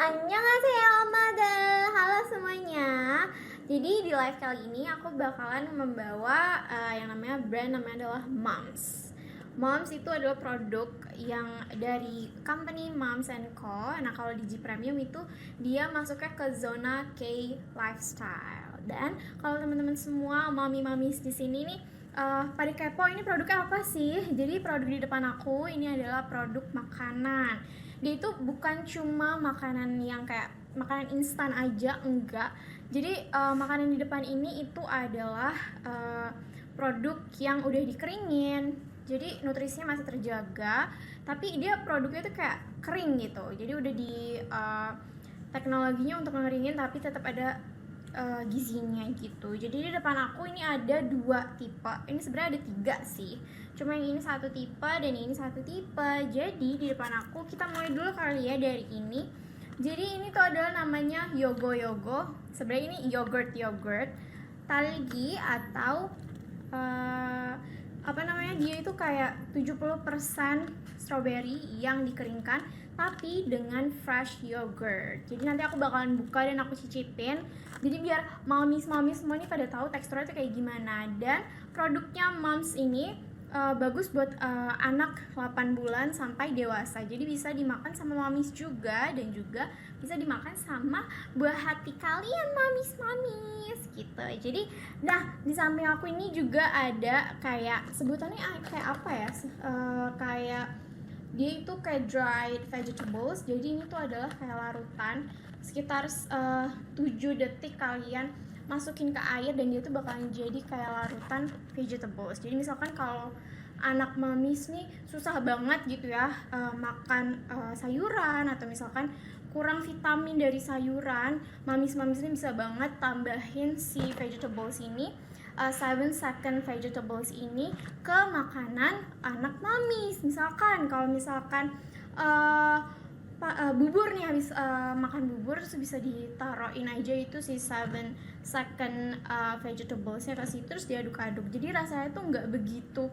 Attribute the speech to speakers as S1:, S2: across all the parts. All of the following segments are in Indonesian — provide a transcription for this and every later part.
S1: Annyeonghaseyo mother. Halo semuanya. Jadi di live kali ini aku bakalan membawa yang namanya brand namanya adalah Moms. Moms itu adalah produk yang dari company Moms & Co. Nah kalau di G Premium itu dia masuknya ke zona K lifestyle. Dan kalau teman-teman semua mami-mamis di sini nih pada kepo ini produknya apa sih? Jadi produk di depan aku ini adalah produk makanan. Dia itu bukan cuma makanan yang kayak makanan instan aja, enggak. Jadi makanan di depan ini itu adalah produk yang udah dikeringin. Jadi nutrisinya masih terjaga, tapi dia produknya tuh kayak kering gitu. Jadi udah di teknologinya untuk ngeringin tapi tetap ada gizinya gitu. Jadi di depan aku ini ada 2 tipe. Ini sebenarnya ada 3 sih. Cuma yang ini 1 tipe dan ini 1 tipe. Jadi di depan aku kita mulai dulu kali ya dari ini. Jadi ini tuh adalah namanya Yogo Yogo. Sebenarnya ini yogurt talgi atau dia itu kayak 70% strawberry yang dikeringkan tapi dengan fresh yogurt. Jadi nanti aku bakalan buka dan aku cicipin. Jadi biar mami semua ini pada tahu teksturnya itu kayak gimana. Dan produknya Moms ini bagus buat anak 8 bulan sampai dewasa. Jadi bisa dimakan sama mamis juga dan juga bisa dimakan sama buah hati kalian mamis gitu. Jadi nah di samping aku ini juga ada kayak sebutannya kayak apa ya? Kayak dia itu kayak dried vegetables. Jadi ini tuh adalah kayak larutan sekitar 7 detik kalian masukin ke air dan dia tuh bakalan jadi kayak larutan vegetables. Jadi misalkan kalau anak mamis nih susah banget gitu ya makan sayuran atau misalkan kurang vitamin dari sayuran, mamis ini bisa banget tambahin si vegetables ini 7 second vegetables ini ke makanan anak mamis. Misalkan kalau misalkan bubur nih habis makan bubur terus bisa ditaruhin aja itu si 7 second vegetablesnya ke situ terus diaduk-aduk. Jadi rasanya tuh nggak begitu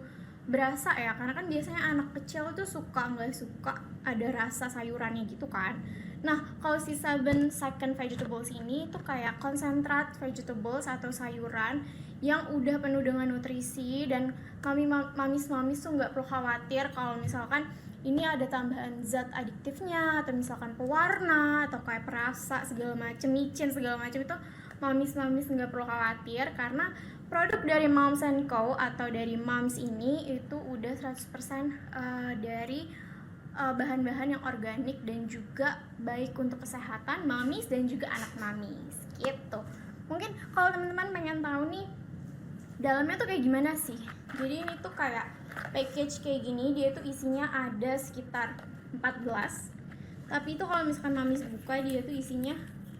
S1: berasa ya, karena kan biasanya anak kecil tuh nggak suka ada rasa sayurannya gitu kan. Nah kalau si 7 second vegetables ini tuh kayak konsentrat vegetables atau sayuran yang udah penuh dengan nutrisi dan mamis tuh nggak perlu khawatir kalau misalkan ini ada tambahan zat adiktifnya atau misalkan pewarna atau kayak perasa segala macam, micin segala macam. Itu mamis nggak perlu khawatir karena produk dari Moms & Co atau dari Moms ini itu udah 100% dari bahan-bahan yang organik dan juga baik untuk kesehatan mamis dan juga anak mamis gitu. Mungkin kalau teman-teman pengen tahu nih dalamnya tuh kayak gimana sih. Jadi ini tuh kayak package kayak gini, dia tuh isinya ada sekitar 4 gelas. Tapi itu kalau misalkan mamis buka dia tuh isinya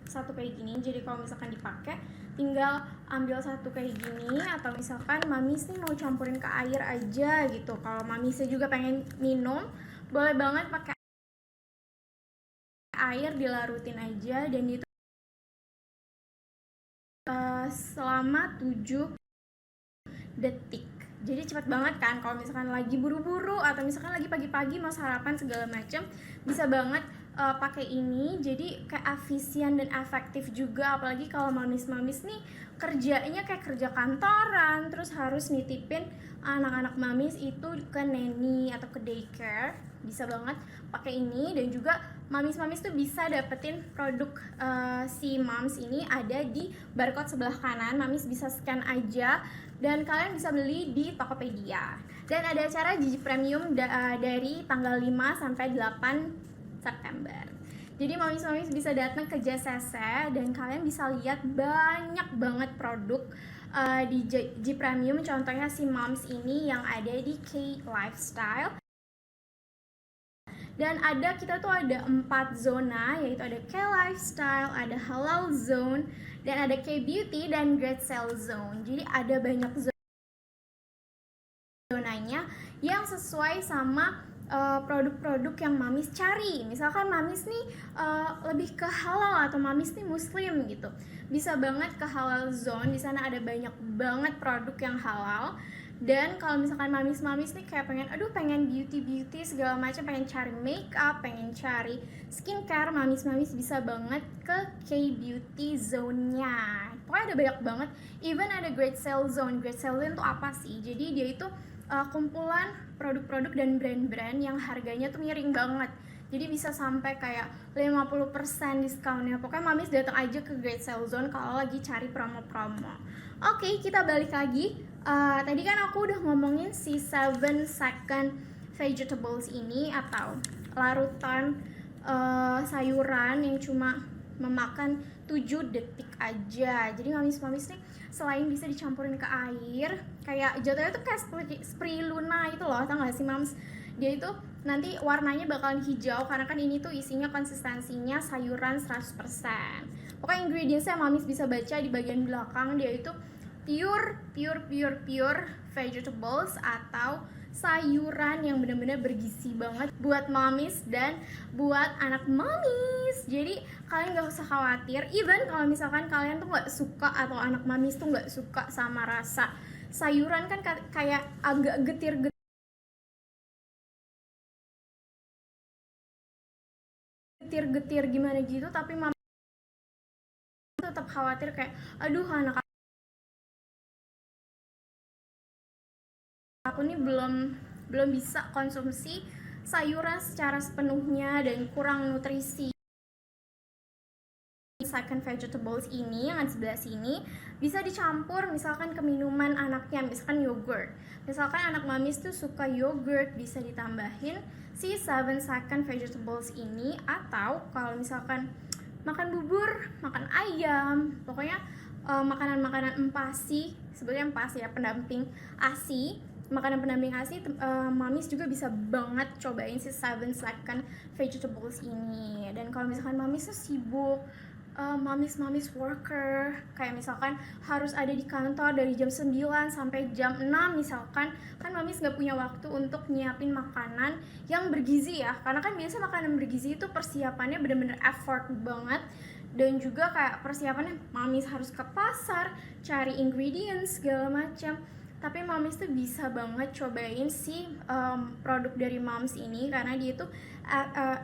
S1: satu kayak gini. Jadi kalau misalkan dipakai tinggal ambil satu kayak gini atau misalkan mamis nih mau campurin ke air aja gitu. Kalau mamisnya juga pengen minum, boleh banget pakai air, dilarutin aja dan itu selama 7 detik. Jadi cepat banget kan kalau misalkan lagi buru-buru atau misalkan lagi pagi-pagi mau sarapan segala macam, bisa banget pakai ini. Jadi kayak efisien dan efektif juga, apalagi kalau mamis nih kerjanya kayak kerja kantoran terus harus nitipin anak-anak mamis itu ke nanny atau ke daycare. Bisa banget pakai ini dan juga mamis tuh bisa dapetin produk si Moms ini ada di barcode sebelah kanan. Mamis bisa scan aja dan kalian bisa beli di Tokopedia. Dan ada acara Gigi Premium dari tanggal 5 sampai 8 September. Jadi mamis bisa datang ke JCC dan kalian bisa lihat banyak banget produk di G Premium. Contohnya si Moms ini yang ada di K Lifestyle. Dan kita tuh ada 4 zona, yaitu ada K Lifestyle, ada Halal Zone, dan ada K Beauty dan Great Sale Zone. Jadi ada banyak zonanya yang sesuai sama produk-produk yang mamis cari. Misalkan mamis nih lebih ke halal atau mamis nih muslim gitu, bisa banget ke Halal Zone. Di sana ada banyak banget produk yang halal Dan kalau misalkan mamis-mamis nih kayak pengen beauty segala macam, pengen cari makeup, pengen cari skincare, mamis-mamis bisa banget ke K-beauty zone-nya. Pokoknya ada banyak banget, even ada great sale zone. Great sale zone tuh apa sih? Jadi dia itu kumpulan produk-produk dan brand-brand yang harganya tuh miring banget. Jadi bisa sampai kayak 50% diskonnya. Pokoknya mamis datang aja ke great sale zone kalau lagi cari promo-promo. Oke, kita balik lagi. Tadi kan aku udah ngomongin si 7 second vegetables ini atau larutan sayuran yang cuma memakan 7 detik aja. Jadi mamis-mamis nih selain bisa dicampurin ke air, kayak jatuhnya tuh kayak spirulina itu loh, tau gak sih mams? Dia itu nanti warnanya bakalan hijau karena kan ini tuh isinya konsistensinya sayuran 100%. Pokoknya ingredientsnya mamis bisa baca di bagian belakang, dia itu pure vegetables atau sayuran yang benar-benar bergizi banget buat mamis dan buat anak mamis. Jadi kalian gak usah khawatir, even kalau misalkan kalian tuh gak suka atau anak mamis tuh gak suka sama rasa sayuran kan kayak agak getir-getir gimana gitu, tapi mama tetap khawatir kayak aduh anak aku nih belum bisa konsumsi sayuran secara sepenuhnya dan kurang nutrisi. Second vegetables ini yang ada sebelah sini bisa dicampur misalkan ke minuman anaknya, misalkan yogurt. Misalkan anak mamis tuh suka yogurt, bisa ditambahin si 7 second vegetables ini. Atau kalau misalkan makan bubur, makan ayam, pokoknya makanan-makanan empasi, sebetulnya empasi ya, pendamping ASI, makanan pendamping ASI, mamis juga bisa banget cobain si 7 second vegetables ini. Dan kalau misalkan mamis tuh sibuk, mamis worker, kayak misalkan harus ada di kantor dari jam 9 sampai jam 6 misalkan, kan mamis gak punya waktu untuk nyiapin makanan yang bergizi ya, karena kan biasa makanan bergizi itu persiapannya bener-bener effort banget. Dan juga kayak persiapannya mamis harus ke pasar, cari ingredients segala macam. Tapi mamis tuh bisa banget cobain si produk dari moms ini karena dia tuh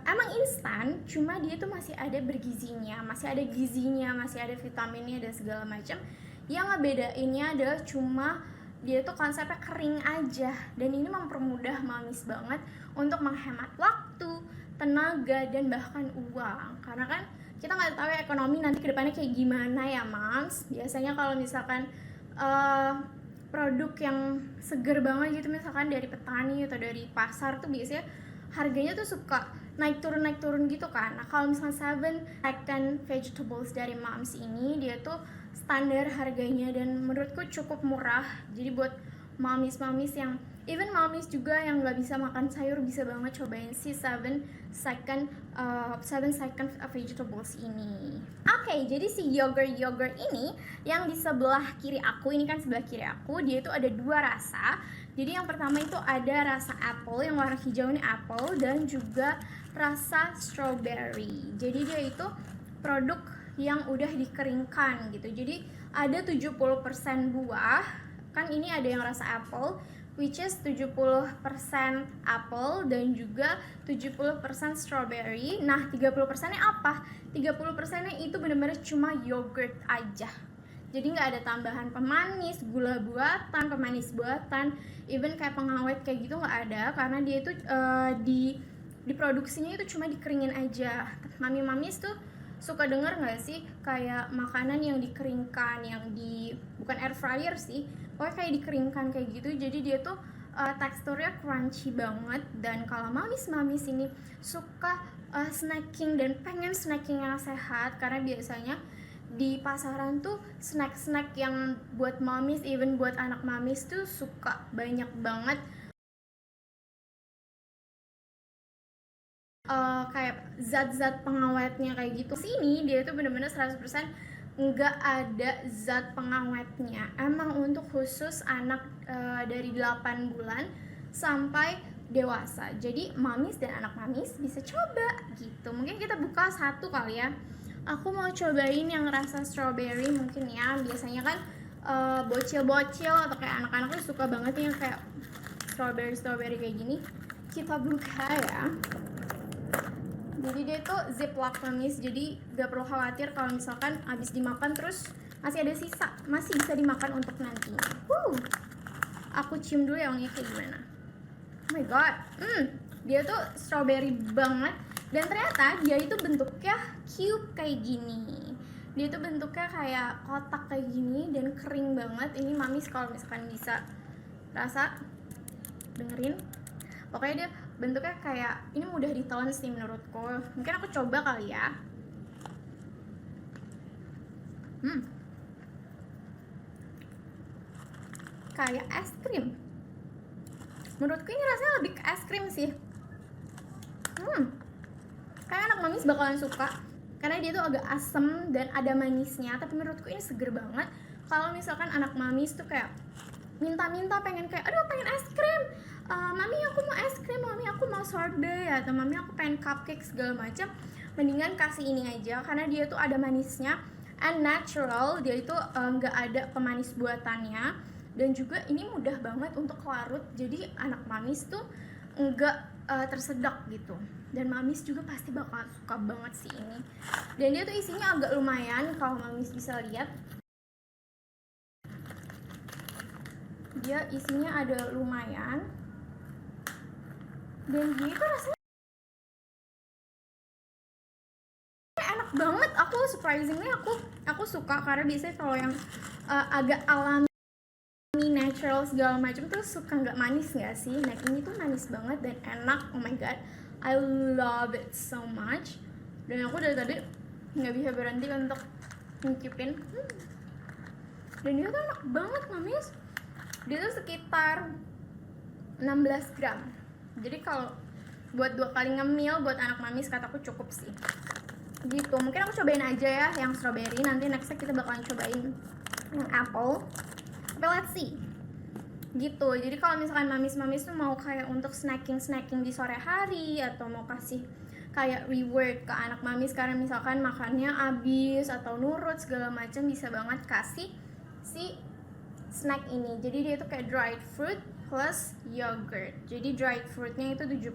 S1: emang instan, cuma dia tuh masih ada bergizinya, masih ada gizinya, masih ada vitaminnya dan segala macam. Yang ngebedainnya adalah cuma dia tuh konsepnya kering aja, dan ini mempermudah mamis banget untuk menghemat waktu, tenaga, dan bahkan uang. Karena kan kita nggak tahu ya ekonomi nanti kedepannya kayak gimana ya mams. Biasanya kalau misalkan produk yang seger banget gitu misalkan dari petani atau dari pasar tuh biasanya harganya tuh suka naik turun gitu kan. Nah kalau misalnya 7 second vegetables dari moms ini dia tuh standar harganya dan menurutku cukup murah. Jadi buat mamis yang even mamis juga yang nggak bisa makan sayur bisa banget cobain si 7 second vegetables ini. Oke, jadi si yogurt ini yang di sebelah kiri aku, ini kan sebelah kiri aku, dia itu ada 2 rasa. Jadi yang pertama itu ada rasa apple, yang warna hijau ini apple, dan juga rasa strawberry. Jadi dia itu produk yang udah dikeringkan gitu. Jadi ada 70% buah. Kan ini ada yang rasa apple, which is 70% apple dan juga 70% strawberry. Nah 30% nya apa? 30% nya itu benar-benar cuma yogurt aja. Jadi nggak ada tambahan pemanis, gula buatan, pemanis buatan, even kayak pengawet kayak gitu nggak ada, karena dia itu diproduksinya itu cuma dikeringin aja. Mami-mamis tuh suka denger nggak sih kayak makanan yang dikeringkan, yang bukan air fryer sih, pokoknya kayak dikeringkan kayak gitu. Jadi dia tuh teksturnya crunchy banget. Dan kalau mamis ini suka snacking dan pengen snacking yang sehat, karena biasanya di pasaran tuh snack yang buat mamis, even buat anak mamis tuh suka banyak banget kayak zat-zat pengawetnya kayak gitu. Sini dia tuh bener-bener 100% nggak ada zat pengawetnya. Emang untuk khusus anak dari 8 bulan sampai dewasa. Jadi mamis dan anak mamis bisa coba gitu. Mungkin kita buka satu kali ya. Aku mau cobain yang rasa strawberry mungkin ya. Biasanya kan bocil-bocil atau kayak anak-anak tuh suka banget yang kayak strawberry kayak gini. Kita buka ya. Jadi dia tuh ziplock mamis, jadi gak perlu khawatir kalau misalkan habis dimakan terus masih ada sisa, masih bisa dimakan untuk nantinya. Aku cium dulu ya wanginya kayak gimana. Oh my god, dia tuh strawberry banget. Dan ternyata dia itu bentuknya cube kayak gini. Dia tuh bentuknya kayak kotak kayak gini dan kering banget. Ini mamis kalau misalkan bisa rasa, dengerin. Pokoknya dia bentuknya kayak, ini mudah ditelan sih menurutku. Mungkin aku coba kali ya. Kayak es krim. Menurutku ini rasanya lebih ke es krim sih. Kayak anak mamis bakalan suka karena dia tuh agak asem dan ada manisnya. Tapi menurutku ini seger banget. Kalau misalkan anak mamis tuh kayak minta-minta pengen kayak, aduh pengen es krim, mami aku mau es krim, mami aku mau sorbet, atau mami aku pengen cupcake segala macam, mendingan kasih ini aja karena dia tuh ada manisnya and natural. Dia itu nggak ada pemanis buatannya dan juga ini mudah banget untuk larut, jadi anak mamis tuh nggak tersedak gitu. Dan mamis juga pasti bakal suka banget sih ini. Dan dia tuh isinya agak lumayan kalau mamis bisa lihat. Dia isinya ada lumayan dan dia itu rasanya enak banget. Aku surprisingly aku suka karena biasanya kalau yang agak alami natural segala macam tuh suka nggak manis nggak sih. Nah ini tuh manis banget dan enak. Oh my god, I love it so much. Dan aku dari tadi nggak bisa berhenti untuk ngicipin. Dan dia tuh enak banget mamis. Dia tuh sekitar 16 gram. Jadi kalau buat 2 kali ngemil buat anak mamis kataku cukup sih. Gitu. Mungkin aku cobain aja ya yang strawberry. Nanti nextnya kita bakalan cobain yang apple. Tapi let's see. Gitu. Jadi kalau misalkan mamis-mamis tuh mau kayak untuk snacking di sore hari atau mau kasih kayak reward ke anak mamis karena misalkan makannya habis atau nurut segala macam, bisa banget kasih si snack ini. Jadi dia tuh kayak dried fruit plus yogurt. Jadi dried fruitnya itu 70%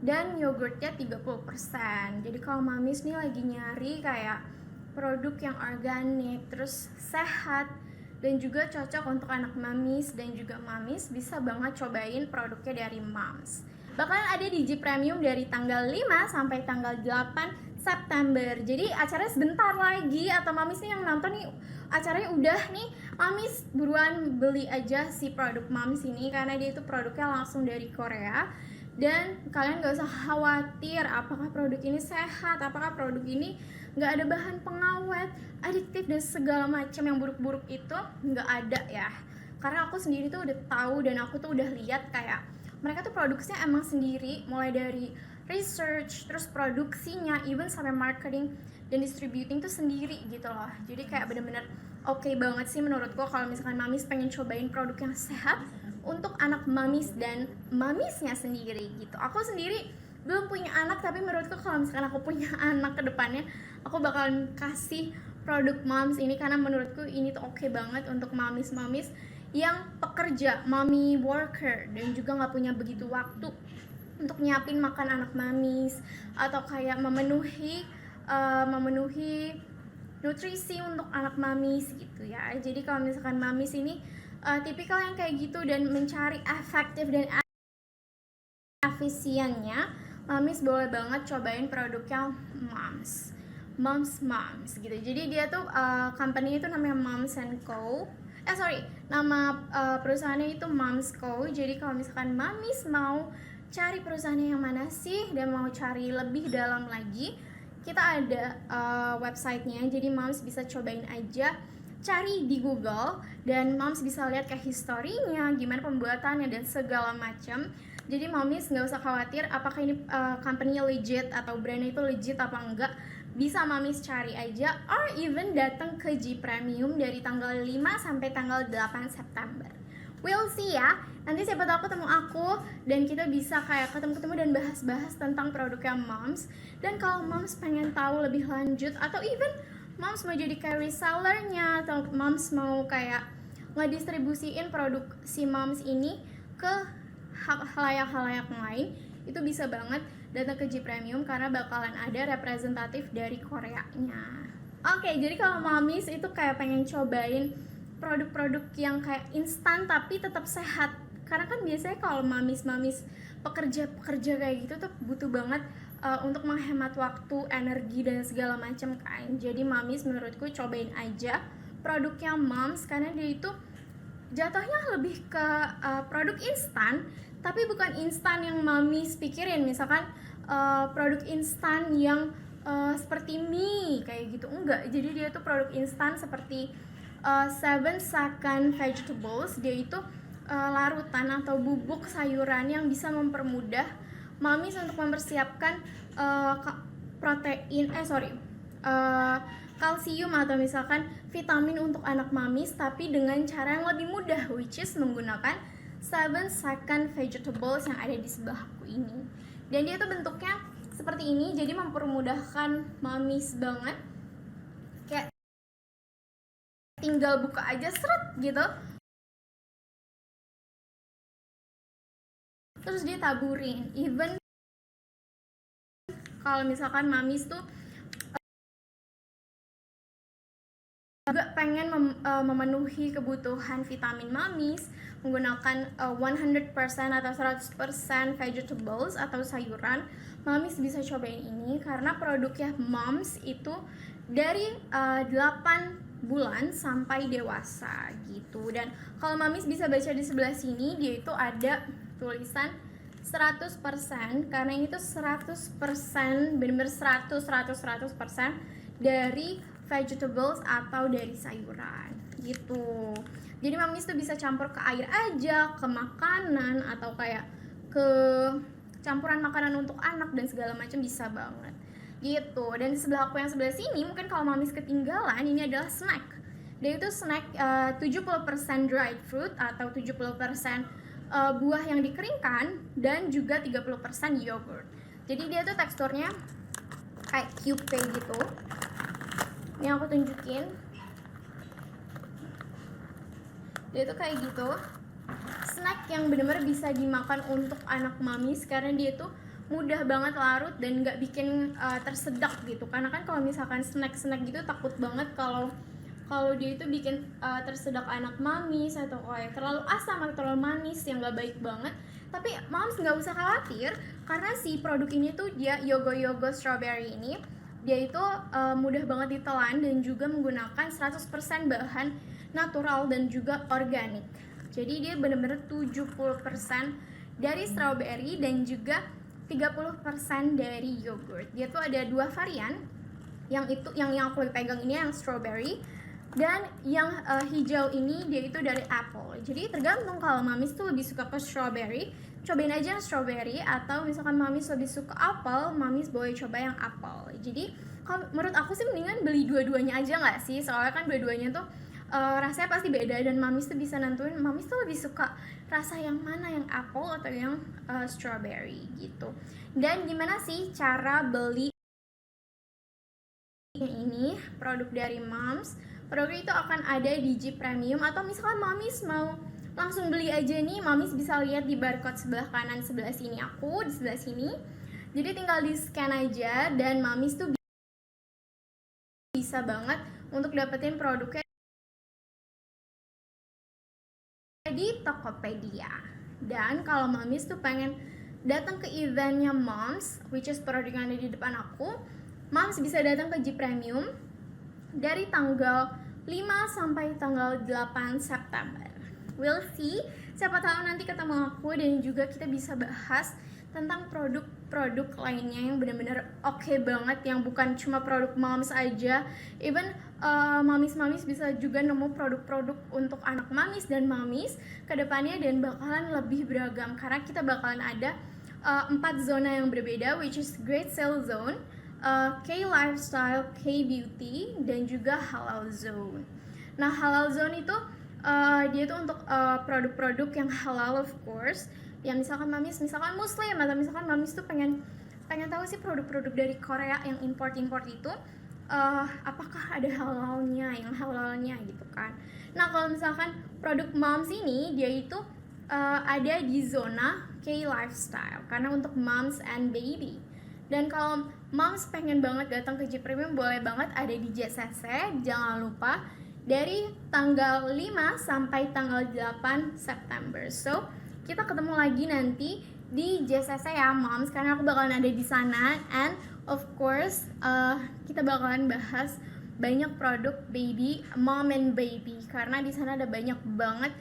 S1: dan yogurtnya 30%. Jadi kalau mamis nih lagi nyari kayak produk yang organik terus sehat dan juga cocok untuk anak mamis dan juga mamis, bisa banget cobain produknya dari Moms. Bakalan ada di G Premium dari tanggal 5 sampai tanggal 8 September. Jadi acaranya sebentar lagi, atau mamis nih yang nonton nih acaranya udah nih, mamis buruan beli aja si produk Moms ini karena dia itu produknya langsung dari Korea. Dan kalian gak usah khawatir apakah produk ini sehat, apakah produk ini gak ada bahan pengawet, adiktif dan segala macam yang buruk-buruk itu gak ada ya. Karena aku sendiri tuh udah tahu dan aku tuh udah lihat kayak mereka tuh produksinya emang sendiri, mulai dari research, terus produksinya, even sampai marketing dan distributing tuh sendiri gitu loh. Jadi kayak bener-bener oke banget sih menurutku kalau misalkan mamis pengen cobain produk yang sehat untuk anak mamis dan mamisnya sendiri gitu. Aku sendiri belum punya anak, tapi menurutku kalau misalkan aku punya anak ke depannya, aku bakalan kasih produk Moms ini karena menurutku ini tuh oke banget untuk mamis-mamis yang pekerja, mommy worker, dan juga nggak punya begitu waktu untuk nyiapin makan anak mamis atau kayak memenuhi nutrisi untuk anak mamis gitu ya. Jadi kalau misalkan mamis ini tipikal yang kayak gitu dan mencari efektif dan efisiennya, mamis boleh banget cobain produknya Moms gitu. Jadi dia tuh company itu namanya Moms and Co. Nama perusahaannya itu Moms Co. Jadi kalau misalkan mamis mau cari perusahaannya yang mana sih dan mau cari lebih dalam lagi, kita ada websitenya. Jadi Moms bisa cobain aja, cari di Google, dan Moms bisa lihat kayak historinya, gimana pembuatannya dan segala macam. Jadi Moms nggak usah khawatir apakah ini company-nya legit atau brandnya itu legit apa enggak. Bisa mamis cari aja, or even datang ke G Premium dari tanggal 5 sampai tanggal 8 September. We'll see ya. Nanti siapa tahu ketemu aku dan kita bisa kayak ketemu-ketemu dan bahas-bahas tentang produknya Moms. Dan kalau Moms pengen tahu lebih lanjut atau even moms mau jadi kayak resellernya, atau moms mau kayak ngedistribusiin produk si moms ini ke halayak-halayak lain, itu bisa banget datang ke G Premium karena bakalan ada representatif dari Koreanya. Oke, jadi kalau momis itu kayak pengen cobain produk-produk yang kayak instan tapi tetap sehat, karena kan biasanya kalau mamis-mamis pekerja kayak gitu tuh butuh banget untuk menghemat waktu, energi, dan segala macam kan. Jadi mamis menurutku cobain aja produknya moms, karena dia itu jatuhnya lebih ke produk instan, tapi bukan instan yang mamis pikirin, misalkan produk instan yang seperti mie kayak gitu, enggak. Jadi dia tuh produk instan seperti 7 Second Vegetables. Dia itu larutan atau bubuk sayuran yang bisa mempermudah mamis untuk mempersiapkan kalsium atau misalkan vitamin untuk anak mamis, tapi dengan cara yang lebih mudah, which is menggunakan 7 Second Vegetables yang ada di sebelahku ini. Dan dia tuh bentuknya seperti ini, jadi mempermudahkan mamis banget, kayak tinggal buka aja seret gitu, terus dia taburin. Even kalau misalkan mamis tuh juga pengen memenuhi kebutuhan vitamin mamis menggunakan 100% atau 100% vegetables atau sayuran, mamis bisa cobain ini karena produknya moms itu dari 8 bulan sampai dewasa gitu. Dan kalau mamis bisa baca di sebelah sini, dia itu ada tulisan 100%, karena ini tuh 100%, bener-bener 100% dari vegetables atau dari sayuran gitu. Jadi mamis tuh bisa campur ke air aja, ke makanan, atau kayak ke campuran makanan untuk anak dan segala macam, bisa banget gitu. Dan di sebelah aku yang sebelah sini, mungkin kalau mamis ketinggalan, ini adalah snack. Dia itu snack 70% dried fruit atau 70% buah yang dikeringkan, dan juga 30% yogurt. Jadi dia tuh teksturnya kayak cube gitu. Ini aku tunjukin. Dia tuh kayak gitu. Snack yang benar-benar bisa dimakan untuk anak mamis, karena dia tuh mudah banget larut dan nggak bikin tersedak gitu. Karena kan kalau misalkan snack gitu takut banget kalau dia itu bikin tersedak anak mamis, atau kayak terlalu asam atau terlalu manis yang nggak baik banget. Tapi moms nggak usah khawatir, karena si produk ini tuh dia Yogo Strawberry ini, dia itu mudah banget ditelan dan juga menggunakan 100% bahan natural dan juga organik. Jadi dia benar-benar 70% dari strawberry dan juga 30% dari yogurt. Dia tuh ada 2 varian. Yang aku lagi pegang ini yang strawberry, dan yang hijau ini dia itu dari apple. Jadi tergantung, kalau mamis tuh lebih suka ke strawberry, cobain aja yang strawberry, atau misalkan mamis lebih suka apple, mamis boleh coba yang apple. Jadi kalau menurut aku sih mendingan beli dua-duanya aja nggak sih, soalnya kan dua-duanya tuh rasanya pasti beda, dan mamis tuh bisa nentuin mamis tuh lebih suka rasa yang mana, yang apple atau yang strawberry gitu. Dan gimana sih cara beli ini produk dari moms? Produk itu akan ada di G Premium, atau misalkan mamis mau langsung beli aja nih, mamis bisa lihat di barcode sebelah kanan sebelah sini aku, di sebelah sini. Jadi tinggal di scan aja, dan mamis tuh bisa banget untuk dapetin produknya di Tokopedia. Dan kalau mamis tuh pengen datang ke eventnya moms, which is produk yang ada di depan aku, moms bisa datang ke G Premium dari tanggal 5 sampai tanggal 8 September. We'll see, siapa tahu nanti ketemu aku dan juga kita bisa bahas tentang produk-produk lainnya yang benar-benar oke banget, yang bukan cuma produk moms aja. Even mamis-mamis bisa juga nemu produk-produk untuk anak mamis dan mamis ke depannya, dan bakalan lebih beragam karena kita bakalan ada 4 zona yang berbeda, which is Great Sale Zone, K-Lifestyle, K-Beauty, dan juga Halal Zone. Nah, Halal Zone itu dia tuh untuk produk-produk yang halal, of course. Ya misalkan mamis, misalkan muslim, atau misalkan mamis tuh pengen tahu sih produk-produk dari Korea yang import itu, apakah ada halalnya gitu kan. Nah kalau misalkan produk moms ini dia itu ada di zona K lifestyle karena untuk moms and baby. Dan kalau moms pengen banget datang ke J Premium, boleh banget ada di JCC. Jangan lupa dari tanggal 5 sampai tanggal 8 September. So kita ketemu lagi nanti di JCC ya moms, karena aku bakalan ada di sana. And of course kita bakalan bahas banyak produk baby, mom and baby, karena di sana ada banyak banget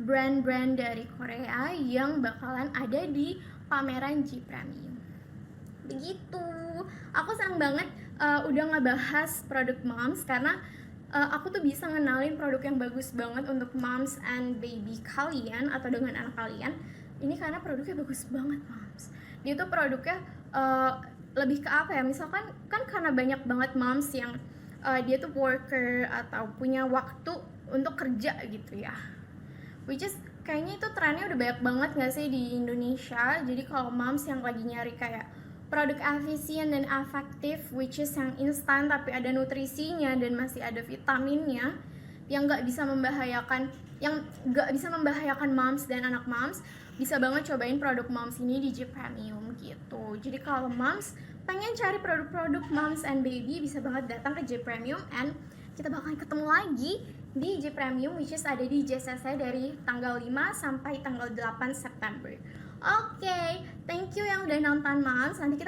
S1: brand-brand dari Korea yang bakalan ada di pameran J Premium. Begitu. Aku senang banget udah ngebahas produk moms, karena aku tuh bisa ngenalin produk yang bagus banget untuk moms and baby kalian atau dengan anak kalian. Ini karena produknya bagus banget moms. Dia tuh produknya lebih ke apa ya, misalkan kan karena banyak banget moms yang dia tuh worker atau punya waktu untuk kerja gitu ya, which is kayaknya itu trennya udah banyak banget gak sih di Indonesia. Jadi kalau moms yang lagi nyari kayak produk efisien dan efektif, which is yang instan tapi ada nutrisinya dan masih ada vitaminnya, yang nggak bisa membahayakan moms dan anak moms, bisa banget cobain produk moms ini di J Premium gitu. Jadi kalau moms pengen cari produk-produk moms and baby, bisa banget datang ke J Premium, and kita bakalan ketemu lagi di J Premium, which is ada di JCC dari tanggal 5 sampai tanggal 8 September. Oke, thank you yang udah nonton moms. Nanti kita